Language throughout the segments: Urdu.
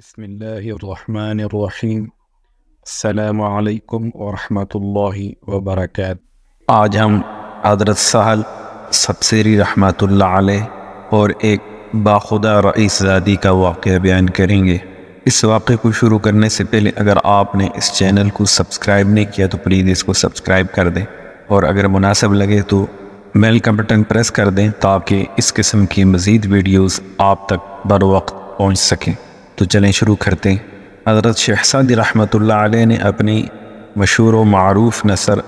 بسم اللہ الرحمن الرحیم۔ السلام علیکم ورحمۃ اللہ وبرکاتہ۔ آج ہم حضرت سہل سبسری رحمۃ اللہ علیہ اور ایک باخدا رئیس زادی کا واقعہ بیان کریں گے۔ اس واقعے کو شروع کرنے سے پہلے اگر آپ نے اس چینل کو سبسکرائب نہیں کیا تو پلیز اس کو سبسکرائب کر دیں، اور اگر مناسب لگے تو بیل کا بٹن پریس کر دیں تاکہ اس قسم کی مزید ویڈیوز آپ تک بر وقت پہنچ سکیں۔ تو چلیں شروع کرتے ہیں۔ حضرت شیخ سعدی رحمۃ اللہ علیہ نے اپنی مشہور و معروف نثر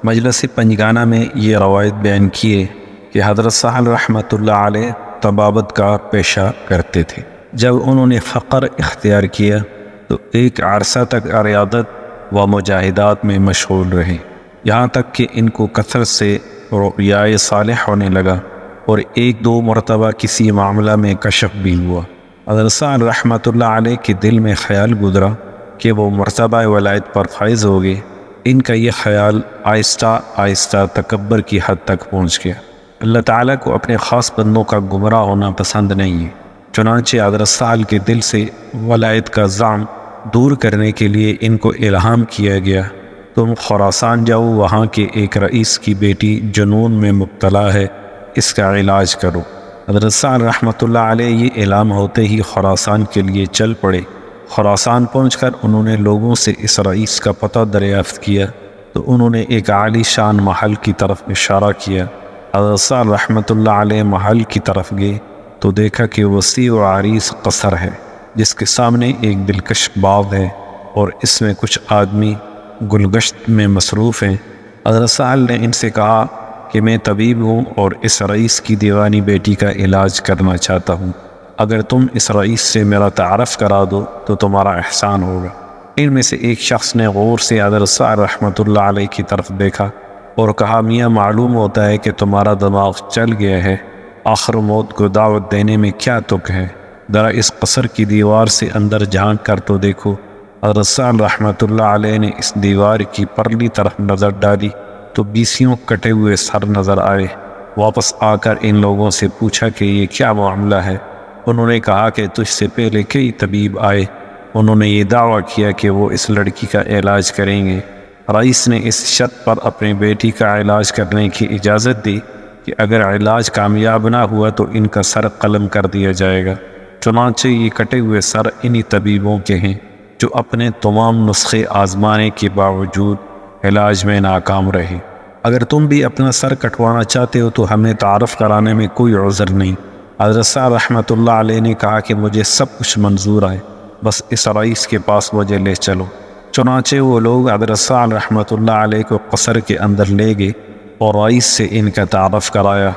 مجلس پنجگانہ میں یہ روایت بیان کیے کہ حضرت سہل رحمۃ اللہ علیہ طبابت کا پیشہ کرتے تھے۔ جب انہوں نے فقر اختیار کیا تو ایک عرصہ تک ریاضت و مجاہدات میں مشغول رہے، یہاں تک کہ ان کو کثرت سے رؤیائے صالح ہونے لگا اور ایک دو مرتبہ کسی معاملہ میں کشف بھی ہوا۔ حضرت سہل رحمۃ اللہ علیہ کے دل میں خیال گزرا کہ وہ مرتبہ ولایت پر فائز ہو گئے۔ ان کا یہ خیال آہستہ آہستہ تکبر کی حد تک پہنچ گیا۔ اللہ تعالیٰ کو اپنے خاص بندوں کا گمراہ ہونا پسند نہیں ہے، چنانچہ حضرت سہل کے دل سے ولایت کا زعم دور کرنے کے لیے ان کو الہام کیا گیا، تم خراسان جاؤ، وہاں کے ایک رئیس کی بیٹی جنون میں مبتلا ہے، اس کا علاج کرو۔ حضرت سہل رحمۃ اللہ علیہ یہ اعلان ہوتے ہی خراسان کے لیے چل پڑے۔ خراسان پہنچ کر انہوں نے لوگوں سے اس رئیس کا پتہ دریافت کیا تو انہوں نے ایک عالی شان محل کی طرف اشارہ کیا۔ حضرت سہل رحمۃ اللہ علیہ محل کی طرف گئے تو دیکھا کہ وسیع و عریض قصر ہے جس کے سامنے ایک دلکش باغ ہے اور اس میں کچھ آدمی گلگشت میں مصروف ہیں۔ حضرت سہل نے ان سے کہا کہ میں طبیب ہوں اور اس رئیس کی دیوانی بیٹی کا علاج کرنا چاہتا ہوں، اگر تم اس رئیس سے میرا تعارف کرا دو تو تمہارا احسان ہوگا۔ ان میں سے ایک شخص نے غور سے حضرت سہل رحمۃ اللہ علیہ کی طرف دیکھا اور کہا، میاں معلوم ہوتا ہے کہ تمہارا دماغ چل گیا ہے، آخر موت کو دعوت دینے میں کیا تک ہے، ذرا اس قصر کی دیوار سے اندر جھانک کر تو دیکھو۔ حضرت سہل رحمۃ اللہ علیہ نے اس دیوار کی پرلی طرف نظر ڈالی تو 20 کٹے ہوئے سر نظر آئے۔ واپس آ کر ان لوگوں سے پوچھا کہ یہ کیا معاملہ ہے؟ انہوں نے کہا کہ تجھ سے پہلے کئی طبیب آئے، انہوں نے یہ دعویٰ کیا کہ وہ اس لڑکی کا علاج کریں گے۔ رئیس نے اس شرط پر اپنی بیٹی کا علاج کرنے کی اجازت دی کہ اگر علاج کامیاب نہ ہوا تو ان کا سر قلم کر دیا جائے گا۔ چنانچہ یہ کٹے ہوئے سر انہی طبیبوں کے ہیں جو اپنے تمام نسخے آزمانے کے باوجود علاج میں ناکام رہے۔ اگر تم بھی اپنا سر کٹوانا چاہتے ہو تو ہمیں تعارف کرانے میں کوئی عذر نہیں۔ حضرت سہل رحمۃ اللہ علیہ نے کہا کہ مجھے سب کچھ منظور ہے، بس اس رئیس کے پاس مجھے لے چلو۔ چنانچہ وہ لوگ حضرت سہل رحمۃ اللہ علیہ کو قصر کے اندر لے گئے اور رئیس سے ان کا تعارف کرایا۔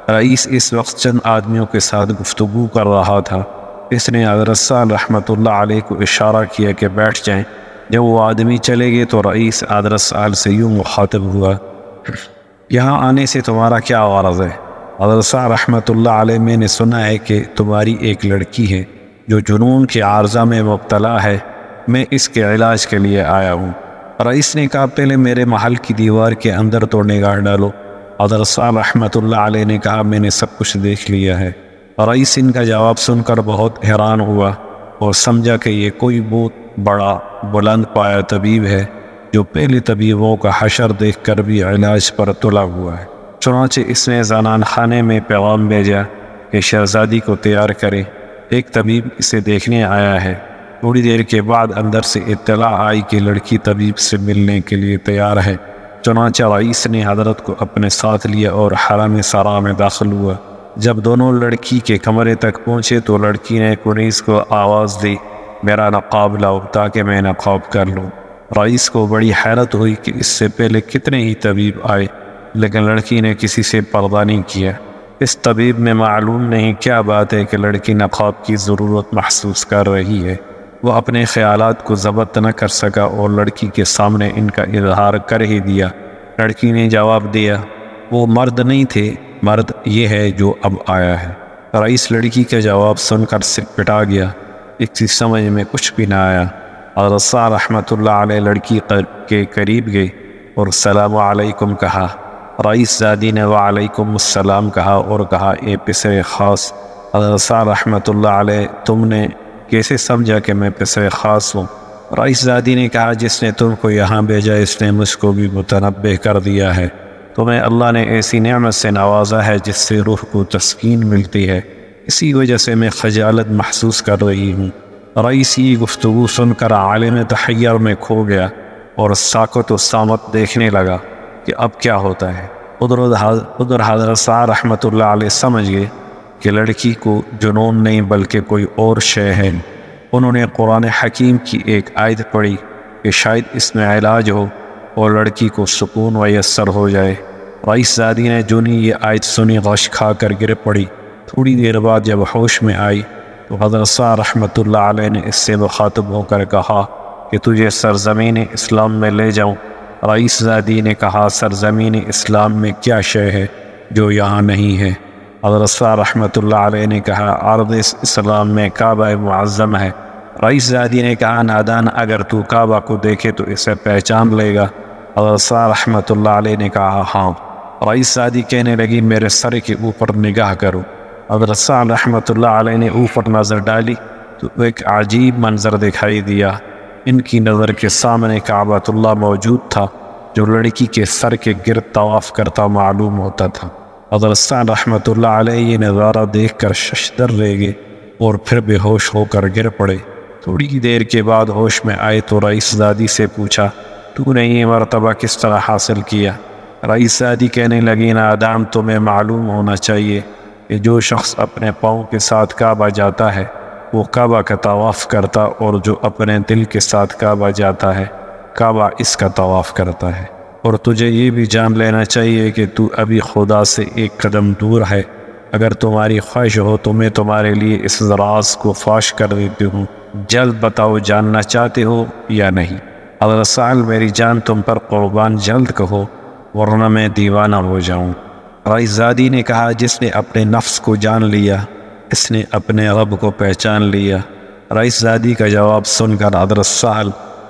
رئیس اس وقت چند آدمیوں کے ساتھ گفتگو کر رہا تھا۔ اس نے حضرت سہل رحمۃ اللہ علیہ کو اشارہ کیا کہ بیٹھ جائیں۔ جب وہ آدمی چلے گئے تو رئیس حضرت سہل سے یوں مخاطب ہوا، یہاں آنے سے تمہارا کیا غرض ہے؟ حضرت سہل رحمۃ اللہ علیہ، میں نے سنا ہے کہ تمہاری ایک لڑکی ہے جو جنون کے عارضہ میں مبتلا ہے، میں اس کے علاج کے لیے آیا ہوں۔ رئیس نے کہا، پہلے میرے محل کی دیوار کے اندر تو نگاہ ڈالو۔ حضرت سہل رحمۃ اللہ علیہ نے کہا، میں نے سب کچھ دیکھ لیا ہے۔ رئیس ان کا جواب سن کر بہت حیران ہوا اور سمجھا کہ یہ کوئی بہت بڑا بلند پایا طبیب ہے جو پہلے طبیبوں کا حشر دیکھ کر بھی علاج پر تلا ہوا ہے۔ چنانچہ اس نے زنان خانے میں پیغام بھیجا کہ شہزادی کو تیار کرے، ایک طبیب اسے دیکھنے آیا ہے۔ تھوڑی دیر کے بعد اندر سے اطلاع آئی کہ لڑکی طبیب سے ملنے کے لیے تیار ہے۔ چنانچہ رئیس نے حضرت کو اپنے ساتھ لیا اور حرم سرا میں داخل ہوا۔ جب دونوں لڑکی کے کمرے تک پہنچے تو لڑکی نے کنیز کو آواز دی، میرا نقاب لاؤ تاکہ میں نقاب کر لوں۔ رئیس کو بڑی حیرت ہوئی کہ اس سے پہلے کتنے ہی طبیب آئے لیکن لڑکی نے کسی سے پردہ نہیں کیا۔ اس طبیب میں معلوم نہیں کیا بات ہے کہ لڑکی نقاب کی ضرورت محسوس کر رہی ہے۔ وہ اپنے خیالات کو ضبط نہ کر سکا اور لڑکی کے سامنے ان کا اظہار کر ہی دیا۔ لڑکی نے جواب دیا، وہ مرد نہیں تھے، مرد یہ ہے جو اب آیا ہے۔ رئیس لڑکی کا جواب سن کر سر پٹا گیا، اس کی سمجھ میں کچھ بھی نہ آیا۔ حضرت سہل رحمۃ اللہ علیہ لڑکی کے قریب گئے اور السلام علیکم کہا۔ رئیس زادی نے وعلیکم السلام کہا اور کہا، اے پسر خاص حضرت سہل رحمۃ اللہ علیہ، تم نے کیسے سمجھا کہ میں پسر خاص ہوں؟ رئیس زادی نے کہا جس نے تم کو یہاں بھیجا اس نے مجھ کو بھی متنبہ کر دیا ہے۔ تمہیں اللہ نے ایسی نعمت سے نوازا ہے جس سے روح کو تسکین ملتی ہے، اسی وجہ سے میں خجالت محسوس کر رہی ہوں۔ رئیس کی گفتگو سن کر عالم تحیر میں کھو گیا اور ساکت و صامت دیکھنے لگا کہ اب کیا ہوتا ہے۔ ادھر حضرت صاحب رحمۃ اللہ علیہ سمجھ گئے کہ لڑکی کو جنون نہیں بلکہ کوئی اور شے ہے۔ انہوں نے قرآن حکیم کی ایک آیت پڑھی کہ شاید اس میں علاج ہو اور لڑکی کو سکون میسر ہو جائے۔ رئیس زادی نے جونی یہ آیت سنی غش کھا کر گر پڑی۔ تھوڑی دیر بعد جب ہوش میں آئی تو حضرت صاحب رحمۃ اللہ علیہ نے اس سے مخاطب ہو کر کہا کہ تجھے سرزمین اسلام میں لے جاؤں۔ رئیس زادی نے کہا سرزمین اسلام میں کیا شے ہے جو یہاں نہیں ہے؟ حضرت صاحب رحمۃ اللہ علیہ نے کہا ارض اسلام میں کعبہ معظم ہے۔ رئیس زادی نے کہا نادان، اگر تو کعبہ کو دیکھے تو اسے پہچان لے گا۔ حضرت صاحب رحمۃ اللہ علیہ نے کہا ہاں۔ رئیس زادی کہنے لگی میرے سر کے اوپر نگاہ کرو۔ حضرت صاحب رحمۃ اللہ علیہ نے اوپر نظر ڈالی تو ایک عجیب منظر دکھائی دیا۔ ان کی نظر کے سامنے کعبۃ اللہ موجود تھا جو لڑکی کے سر کے گرد طواف کرتا معلوم ہوتا تھا۔ حضرت صاحب رحمۃ اللہ علیہ یہ نظارہ دیکھ کر ششدر رہ گئے اور پھر بے ہوش ہو کر گر پڑے۔ تھوڑی دیر کے بعد ہوش میں آئے تو رئیس زادی سے پوچھا تو نے یہ مرتبہ کس طرح حاصل کیا؟ رئیس زادی کہنے لگی نادام، تمہیں معلوم ہونا چاہیے کہ جو شخص اپنے پاؤں کے ساتھ کعبہ جاتا ہے وہ کعبہ کا طواف کرتا، اور جو اپنے دل کے ساتھ کعبہ جاتا ہے کعبہ اس کا طواف کرتا ہے۔ اور تجھے یہ بھی جان لینا چاہیے کہ تو ابھی خدا سے ایک قدم دور ہے۔ اگر تمہاری خواہش ہو تو میں تمہارے لیے اس راز کو فاش کر دیتی ہوں، جلد بتاؤ جاننا چاہتے ہو یا نہیں؟ حضرت صاحب میری جان تم پر قربان، جلد کہو ورنہ میں دیوانہ ہو جاؤں۔ رئیس زادی نے کہا جس نے اپنے نفس کو جان لیا اس نے اپنے رب کو پہچان لیا۔ رئیس زادی کا جواب سن کر حضرت صاحب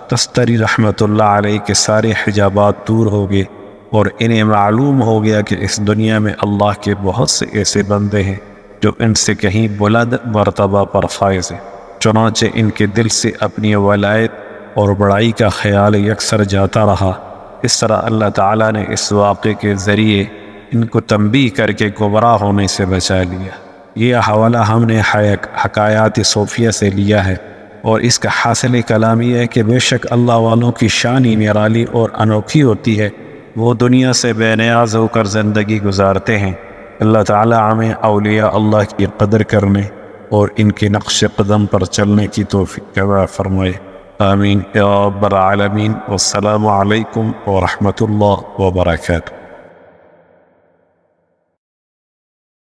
تستری رحمۃ اللہ علیہ کے سارے حجابات دور ہو گئے اور انہیں معلوم ہو گیا کہ اس دنیا میں اللہ کے بہت سے ایسے بندے ہیں جو ان سے کہیں بلند مرتبہ پر فائز ہیں۔ چنانچہ ان کے دل سے اپنی ولایت اور بڑائی کا خیال یکسر جاتا رہا۔ اس طرح اللہ تعالیٰ نے اس واقعے کے ذریعے ان کو تنبیہ کر کے گمراہ ہونے سے بچا لیا۔ یہ حوالہ ہم نے حکایات صوفیہ سے لیا ہے، اور اس کا حاصل کلام یہ ہے کہ بے شک اللہ والوں کی شان ہی نرالی اور انوکھی ہوتی ہے۔ وہ دنیا سے بے نیاز ہو کر زندگی گزارتے ہیں۔ اللہ تعالیٰ ہمیں اولیاء اللہ کی قدر کرنے اور ان کے نقش قدم پر چلنے کی توفیق عطا فرمائے۔ آمین یا رب العالمین۔ والسلام علیکم ورحمۃ اللہ وبرکاتہ۔